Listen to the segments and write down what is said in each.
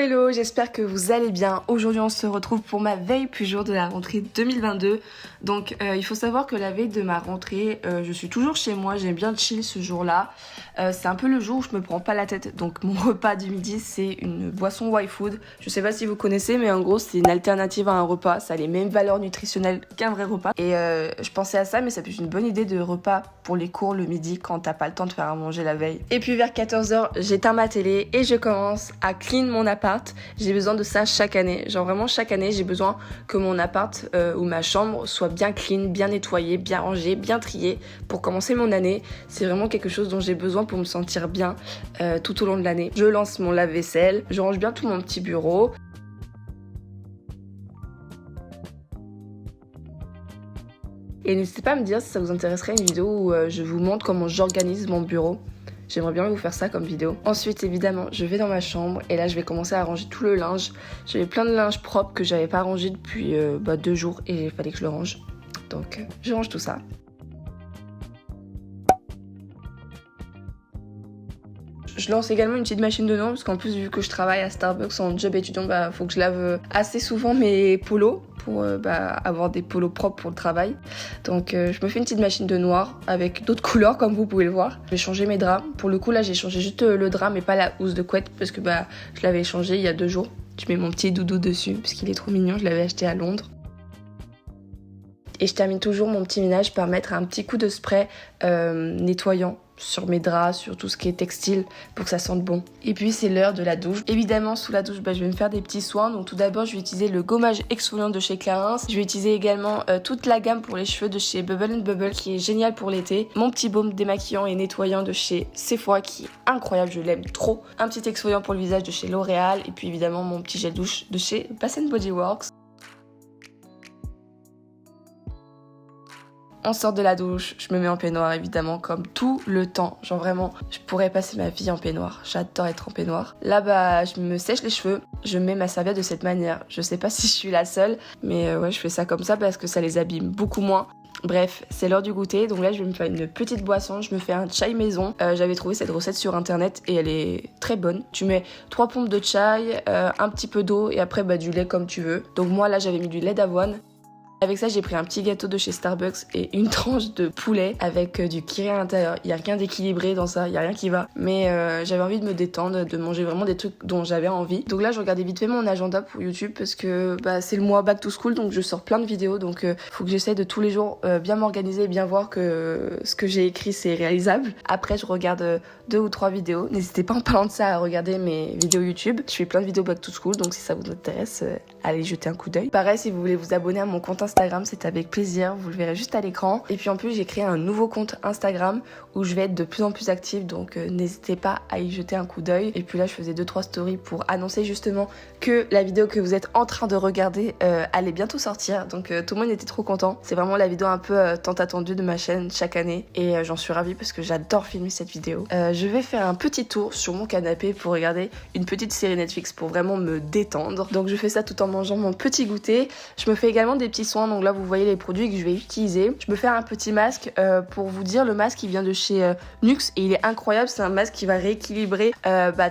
Hello, j'espère que vous allez bien. Aujourd'hui on se retrouve pour ma veille puis jour de la rentrée 2022. Donc il faut savoir que la veille de ma rentrée, je suis toujours chez moi, j'aime bien chill ce jour-là. C'est un peu le jour où je me prends pas la tête. Donc mon repas du midi c'est une boisson Y-Food. Je sais pas si vous connaissez mais en gros c'est une alternative à un repas. Ça a les mêmes valeurs nutritionnelles qu'un vrai repas. Et je pensais à ça mais ça peut être une bonne idée de repas pour les cours le midi quand t'as pas le temps de faire à manger la veille. Et puis vers 14h j'éteins ma télé et je commence à clean mon appart. J'ai besoin de ça chaque année. Genre vraiment chaque année, j'ai besoin que mon appart ou ma chambre soit bien clean, bien nettoyée, bien rangée, bien triée pour commencer mon année. C'est vraiment quelque chose dont j'ai besoin pour me sentir bien tout au long de l'année. Je lance mon lave-vaisselle, je range bien tout mon petit bureau. Et n'hésitez pas à me dire si ça vous intéresserait une vidéo où je vous montre comment j'organise mon bureau. J'aimerais bien vous faire ça comme vidéo. Ensuite, évidemment, je vais dans ma chambre et là, je vais commencer à ranger tout le linge. J'avais plein de linge propre que j'avais pas rangé depuis 2 jours et il fallait que je le range. Donc, je range tout ça. Je lance également une petite machine de noix parce qu'en plus, vu que je travaille à Starbucks en job étudiant, faut que je lave assez souvent mes polos pour avoir des polos propres pour le travail. Donc je me fais une petite machine de noir avec d'autres couleurs comme vous pouvez le voir. Je vais changer mes draps. Pour le coup là j'ai changé juste le drap mais pas la housse de couette parce que je l'avais changé il y a 2 jours. Je mets mon petit doudou dessus parce qu'il est trop mignon, je l'avais acheté à Londres. Et je termine toujours mon petit ménage par mettre un petit coup de spray nettoyant sur mes draps, sur tout ce qui est textile pour que ça sente bon. Et puis c'est l'heure de la douche. Évidemment sous la douche je vais me faire des petits soins. Donc tout d'abord je vais utiliser le gommage exfoliant de chez Clarins. Je vais utiliser également toute la gamme pour les cheveux de chez Bubble & Bubble qui est génial pour l'été. Mon petit baume démaquillant et nettoyant de chez Sephora qui est incroyable, je l'aime trop. Un petit exfoliant pour le visage de chez L'Oréal et puis évidemment mon petit gel douche de chez Bath & Body Works. On sort de la douche, je me mets en peignoir évidemment comme tout le temps. Genre vraiment, je pourrais passer ma vie en peignoir. J'adore être en peignoir. Là je me sèche les cheveux, je mets ma serviette de cette manière. Je sais pas si je suis la seule, mais ouais je fais ça comme ça parce que ça les abîme beaucoup moins. Bref, c'est l'heure du goûter, donc là je vais me faire une petite boisson, je me fais un chai maison. J'avais trouvé cette recette sur internet et elle est très bonne. Tu mets 3 pompes de chai, un petit peu d'eau et après du lait comme tu veux. Donc moi là j'avais mis du lait d'avoine. Avec ça, j'ai pris un petit gâteau de chez Starbucks et une tranche de poulet avec du curry à l'intérieur. Il n'y a rien d'équilibré dans ça, il n'y a rien qui va. Mais j'avais envie de me détendre, de manger vraiment des trucs dont j'avais envie. Donc là, je regardais vite fait mon agenda pour YouTube parce que c'est le mois back to school, donc je sors plein de vidéos. Donc faut que j'essaie de tous les jours bien m'organiser et bien voir que ce que j'ai écrit, c'est réalisable. Après, je regarde 2 ou 3 vidéos. N'hésitez pas en parlant de ça à regarder mes vidéos YouTube. Je fais plein de vidéos back to school, donc si ça vous intéresse, allez jeter un coup d'œil. Pareil, si vous voulez vous abonner à mon compte Instagram, c'est avec plaisir, vous le verrez juste à l'écran. Et puis en plus j'ai créé un nouveau compte Instagram où je vais être de plus en plus active, donc n'hésitez pas à y jeter un coup d'œil. Et puis là je faisais 2-3 stories pour annoncer justement que la vidéo que vous êtes en train de regarder allait bientôt sortir, donc tout le monde était trop content. C'est vraiment la vidéo un peu tant attendue de ma chaîne chaque année et j'en suis ravie parce que j'adore filmer cette vidéo. Je vais faire un petit tour sur mon canapé pour regarder une petite série Netflix pour vraiment me détendre. Donc je fais ça tout en mangeant mon petit goûter. Je me fais également des petits soins, donc là vous voyez les produits que je vais utiliser. Je me fais un petit masque pour vous dire, le masque il vient de chez Nux et il est incroyable, c'est un masque qui va rééquilibrer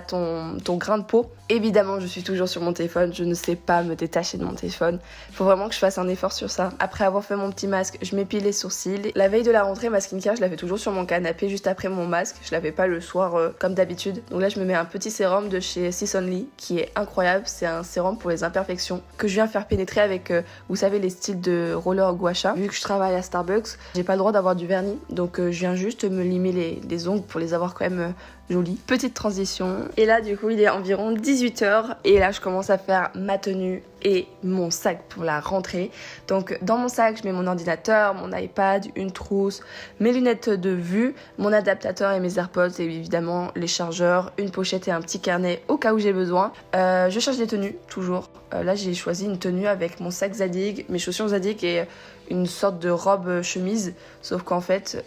ton grain de peau. Évidemment je suis toujours sur mon téléphone, je ne sais pas me détacher de mon téléphone, faut vraiment que je fasse un effort sur ça. Après avoir fait mon petit masque, je m'épile les sourcils. La veille de la rentrée, ma skincare je la fais toujours sur mon canapé juste après mon masque, je la fais pas le soir comme d'habitude. Donc là je me mets un petit sérum de chez Sis Only qui est incroyable, c'est un sérum pour les imperfections que je viens faire pénétrer avec vous savez les styles de roller gua sha. Vu que je travaille à Starbucks, j'ai pas le droit d'avoir du vernis, donc je viens juste me limer les ongles pour les avoir quand même jolis. Petite transition. Et là du coup il est environ 18h et là je commence à faire ma tenue et mon sac pour la rentrée. Donc dans mon sac je mets mon ordinateur, mon iPad, une trousse, mes lunettes de vue, mon adaptateur et mes AirPods et évidemment les chargeurs, une pochette et un petit carnet au cas où j'ai besoin. Je cherche des tenues toujours. Là j'ai choisi une tenue avec mon sac Zadig, mes chaussures Zadig et une sorte de robe chemise, sauf qu'en fait,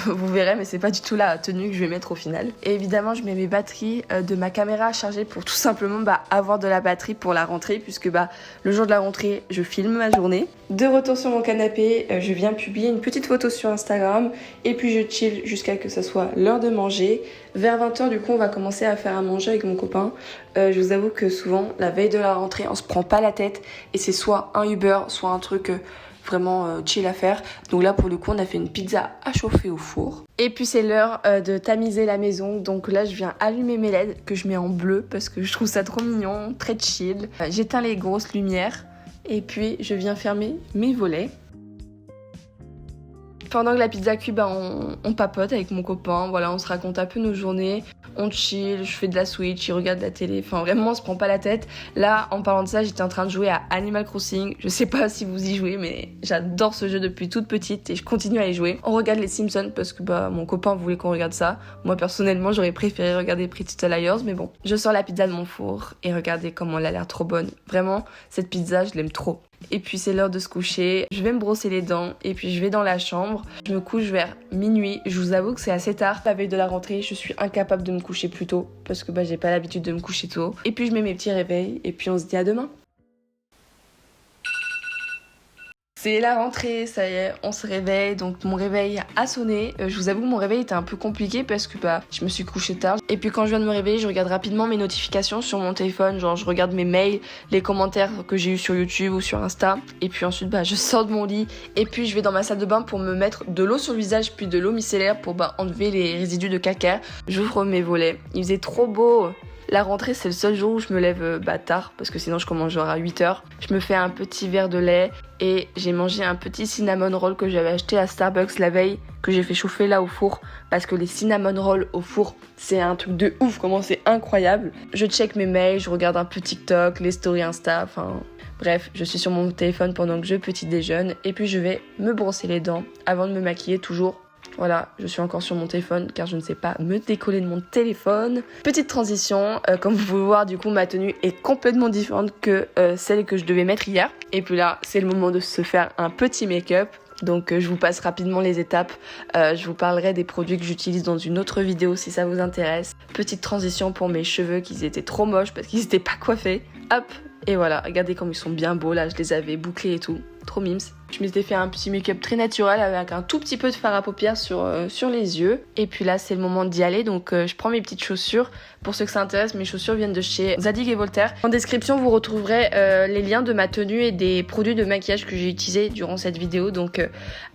vous verrez, mais c'est pas du tout la tenue que je vais mettre au final. Et évidemment, je mets mes batteries de ma caméra à charger pour tout simplement avoir de la batterie pour la rentrée, puisque le jour de la rentrée, je filme ma journée. De retour sur mon canapé, je viens publier une petite photo sur Instagram, et puis je chill jusqu'à que ça soit l'heure de manger. Vers 20h, du coup, on va commencer à faire à manger avec mon copain. Je vous avoue que souvent, la veille de la rentrée, on se prend pas la tête, et c'est soit un Uber, soit un truc vraiment chill à faire. Donc là, pour le coup, on a fait une pizza à chauffer au four. Et puis c'est l'heure de tamiser la maison. Donc là, je viens allumer mes LED que je mets en bleu parce que je trouve ça trop mignon, très chill. J'éteins les grosses lumières et puis je viens fermer mes volets. Pendant que la pizza cuit, on papote avec mon copain, voilà, on se raconte un peu nos journées, on chill, je fais de la Switch, il regarde la télé, enfin vraiment on se prend pas la tête. Là, en parlant de ça, j'étais en train de jouer à Animal Crossing, je sais pas si vous y jouez, mais j'adore ce jeu depuis toute petite et je continue à y jouer. On regarde les Simpsons parce que mon copain voulait qu'on regarde ça. Moi personnellement, j'aurais préféré regarder Pretty Little Liars, mais bon. Je sors la pizza de mon four et regardez comment elle a l'air trop bonne. Vraiment, cette pizza, je l'aime trop. Et puis c'est l'heure de se coucher, je vais me brosser les dents et puis je vais dans la chambre. Je me couche vers minuit, je vous avoue que c'est assez tard. La veille de la rentrée, je suis incapable de me coucher plus tôt parce que j'ai pas l'habitude de me coucher tôt. Et puis je mets mes petits réveils et puis on se dit à demain. C'est la rentrée, ça y est, on se réveille, donc mon réveil a sonné. Je vous avoue que mon réveil était un peu compliqué parce que je me suis couchée tard. Et puis quand je viens de me réveiller, je regarde rapidement mes notifications sur mon téléphone, genre je regarde mes mails, les commentaires que j'ai eu sur YouTube ou sur Insta. Et puis ensuite, je sors de mon lit et puis je vais dans ma salle de bain pour me mettre de l'eau sur le visage puis de l'eau micellaire pour enlever les résidus de caca. J'ouvre mes volets, il faisait trop beau. La rentrée, c'est le seul jour où je me lève tard parce que sinon je commence genre à 8h. Je me fais un petit verre de lait et j'ai mangé un petit cinnamon roll que j'avais acheté à Starbucks la veille, que j'ai fait chauffer là au four parce que les cinnamon rolls au four, c'est un truc de ouf, comment c'est incroyable. Je check mes mails, je regarde un peu TikTok, les stories Insta, bref, je suis sur mon téléphone pendant que je petit déjeune et puis je vais me brosser les dents avant de me maquiller toujours. Voilà, je suis encore sur mon téléphone car je ne sais pas me décoller de mon téléphone. Petite transition, comme vous pouvez voir, du coup ma tenue est complètement différente que celle que je devais mettre hier. Et puis là, c'est le moment de se faire un petit make-up. Donc je vous passe rapidement les étapes. Je vous parlerai des produits que j'utilise dans une autre vidéo si ça vous intéresse. Petite transition pour mes cheveux qui étaient trop moches parce qu'ils n'étaient pas coiffés. Hop, et voilà, regardez comme ils sont bien beaux là, je les avais bouclés et tout. Trop mimes. Je m'étais fait un petit make-up très naturel avec un tout petit peu de fard à paupières sur les yeux. Et puis là, c'est le moment d'y aller. Donc je prends mes petites chaussures. Pour ceux que ça intéresse, mes chaussures viennent de chez Zadig et Voltaire. En description, vous retrouverez les liens de ma tenue et des produits de maquillage que j'ai utilisés durant cette vidéo. Donc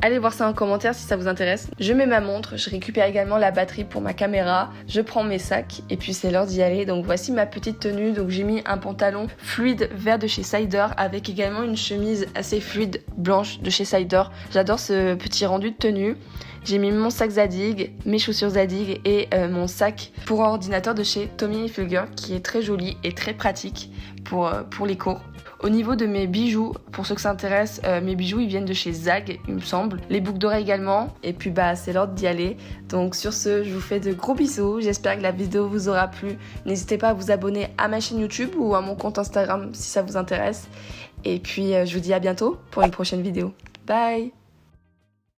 allez voir ça en commentaire si ça vous intéresse. Je mets ma montre, je récupère également la batterie pour ma caméra. Je prends mes sacs et puis c'est l'heure d'y aller. Donc voici ma petite tenue. Donc j'ai mis un pantalon fluide vert de chez Cider avec également une chemise assez fluide blanche de chez Cider. J'adore ce petit rendu de tenue. J'ai mis mon sac Zadig, mes chaussures Zadig et mon sac pour ordinateur de chez Tommy Hilfiger qui est très joli et très pratique pour les cours. Au niveau de mes bijoux, pour ceux que ça intéresse, mes bijoux ils viennent de chez Zag, il me semble. Les boucles d'oreilles également. Et puis c'est l'heure d'y aller. Donc sur ce, je vous fais de gros bisous. J'espère que la vidéo vous aura plu. N'hésitez pas à vous abonner à ma chaîne YouTube ou à mon compte Instagram si ça vous intéresse. Et puis je vous dis à bientôt pour une prochaine vidéo. Bye!